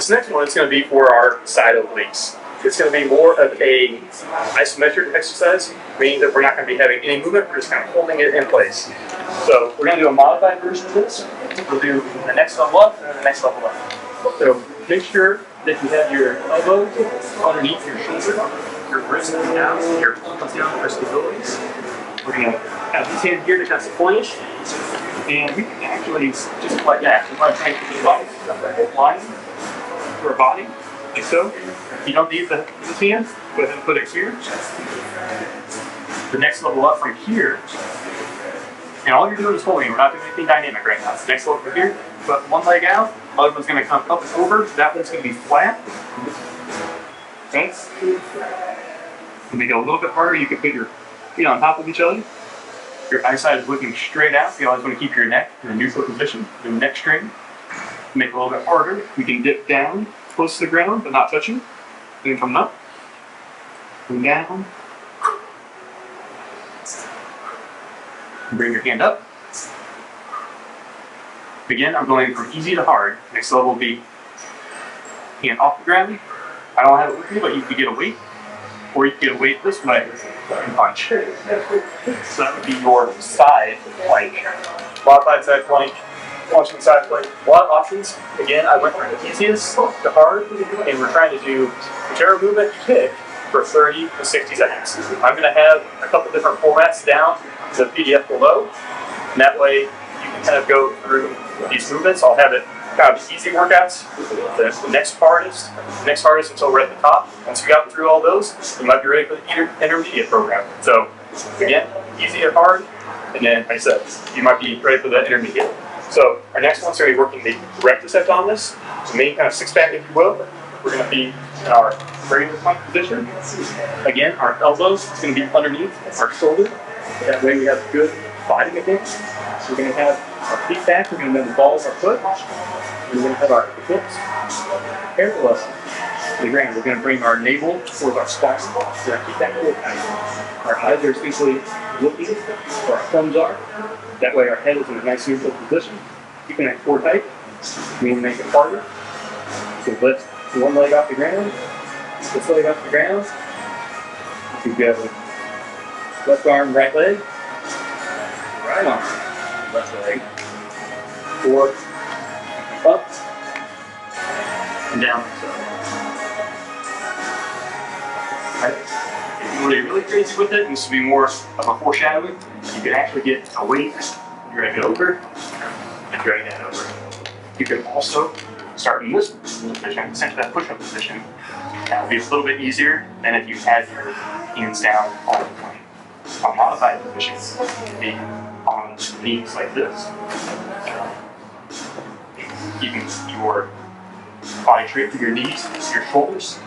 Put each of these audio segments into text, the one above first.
This next one is going to be for our side obliques. It's going to be more of a isometric exercise, meaning that we're not going to be having any movement, we're just kind of holding it in place. So we're going to do a modified version of this. We'll do the next level up and then the next level up. So make sure that you have your elbow underneath your shoulder, your wrist comes down, your palm comes down, wrist stabilities. We're going to have this hand here to kind of support us. And we can actually, just like that, we want to try and keep the body line for our body, like so. You don't need this hand, go ahead and put it here. The next level up from here, and all you're doing is holding. We're not doing anything dynamic right now. Next level from here, put one leg out, other one's going to come up and over. That one's going to be flat. Okay? To make it a little bit harder, you can put your feet on top of each other. Your eyesight is looking straight out. You always want to keep your neck in a neutral position, the neck strain. Make it a little bit harder. We can dip down close to the ground, but not touching. Then come up, and down. Bring your hand up. Again, I'm going from easy to hard. Next level will be hand off the ground. I don't have it with me, but you can get a weight, or you can get a weight this way and punch. So that would be your side plank. Modified side plank, punching side plank. A lot of options. Again, I went from the easiest to hard, and we're trying to do whichever movement you pick for 30 to 60 seconds. I'm going to have a couple different formats down the PDF below, and that way you can kind of go through these movements. I'll have it kind of the easy workouts, the next hardest until we're at the top. Once you got through all those, you might be ready for the intermediate program. So again, easy and hard, and then like I said, you might be ready for the intermediate. So our next one's going to be working the rectus abdominis, the main kind of six-pack, if you will. We're going to be in our regular plank position. Again, our elbows is going to be underneath our shoulder. That way we have good body against. So we're going to have our feet back. We're going to bend the balls of our foot. We're going to have our hips parallel to the ground. We're going to bring our navel towards our spine. We're going to keep that core tight. Our eyes are essentially looking where our thumbs are. That way our head is in a nice neutral position. Keeping that core tight. We make it harder. So lift one leg off the ground. This leg off the ground. You go left arm, right leg. Right arm, left leg. Forward, up, and down. Right. If you want to be really crazy with it, and this will be more of a foreshadowing, you can actually get a weight, drag it over, and drag that over. You can also start in this position, essentially that push-up position. That will be a little bit easier than if you had your hands down on the plank. A modified position would be on knees like this. Keeping your body straight through your knees, your shoulders.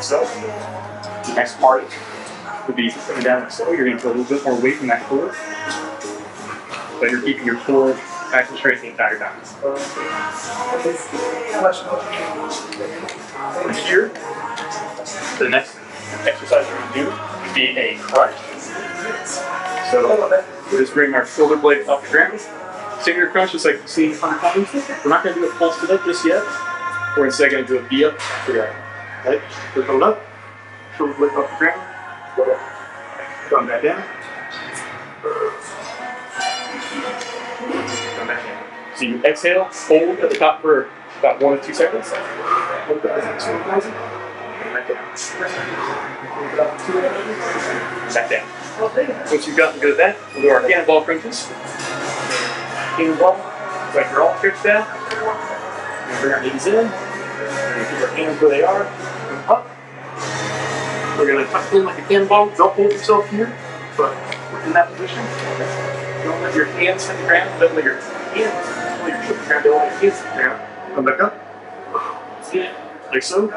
So, the next part would be coming down like so. You're going to put a little bit more weight in that core. But you're keeping your core nice and straight the entire time. From here, the next exercise we're going to do would be a crunch. So we'll just bring our shoulder blades off the ground. Singular crunch, just like you've seen 100 times. We're not going to do a full sit up just yet. We're instead going to do a V up for that. Right? We're coming up, shoulder blades off the ground. Come back down. Come back down. So you exhale, hold at the top for about 1 to 2 seconds. Hold that as a back down. Back down. Once you've gotten good at that, we'll do our cannonball crunches. Cannonball, like you're all stretched out. We're going to bring our knees in. We're going to keep our hands where they are. Up. We're going to tuck in like a cannonball. Don't hold yourself here, but we're in that position. Don't let your hands hit the ground. Don't let your hands pull your foot ground. Don't let your hands hit the ground. Come back up. Like so.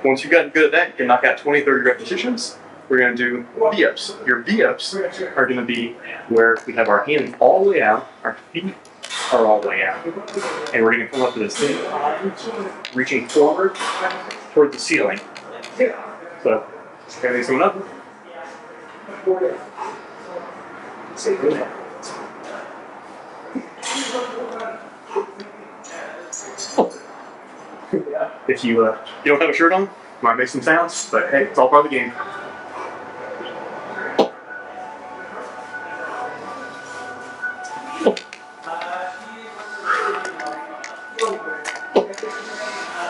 Once you've gotten good at that, you can knock out 20, 30 repetitions. We're going to do V-ups. Your V-ups are going to be where we have our hands all the way out, our feet are all the way out. And we're going to come up to the same time, reaching forward toward the ceiling. So, everything's coming up. If you don't have a shirt on, might make some sounds, but hey, it's all part of the game.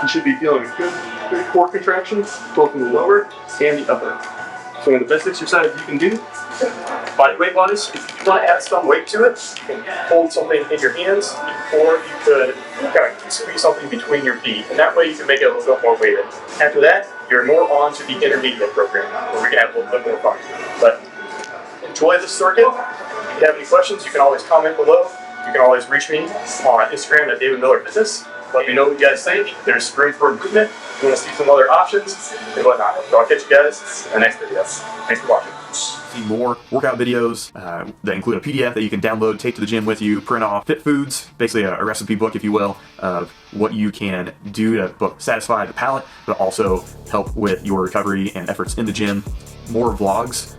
You should be feeling good core contractions, both in the lower and the upper. So one of the best exercises you can do, body weight wise, if you want to add some weight to it, you can hold something in your hands, or you could kind of squeeze something between your feet, and that way you can make it a little bit more weighted. After that, you're more on to the intermediate program, where we can have a little bit more fun. But enjoy this circuit. If you have any questions, you can always comment below. You can always reach me on Instagram at David Miller Fitness. Let me know what you guys think. There's room for improvement. If you want to see some other options and whatnot. So I'll catch you guys in the next video. Thanks for watching. See more workout videos that include a PDF that you can download, take to the gym with you, print off, Fit Foods, basically a recipe book, if you will, of what you can do to both satisfy the palate, but also help with your recovery and efforts in the gym. More vlogs,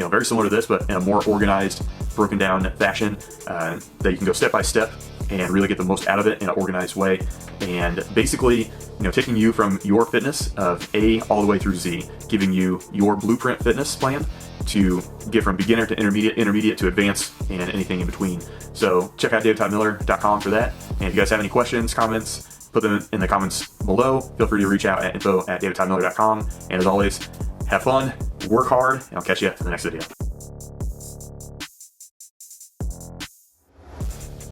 very similar to this, but in a more organized, broken down fashion that you can go step by step and really get the most out of it in an organized way. And basically, taking you from your fitness of A all the way through Z, giving you your blueprint fitness plan to get from beginner to intermediate to advanced, and anything in between. So check out davidtoddmiller.com for that. And if you guys have any questions, comments, put them in the comments below. Feel free to reach out at info@davidtoddmiller.com. And as always, have fun, work hard, and I'll catch you in the next video.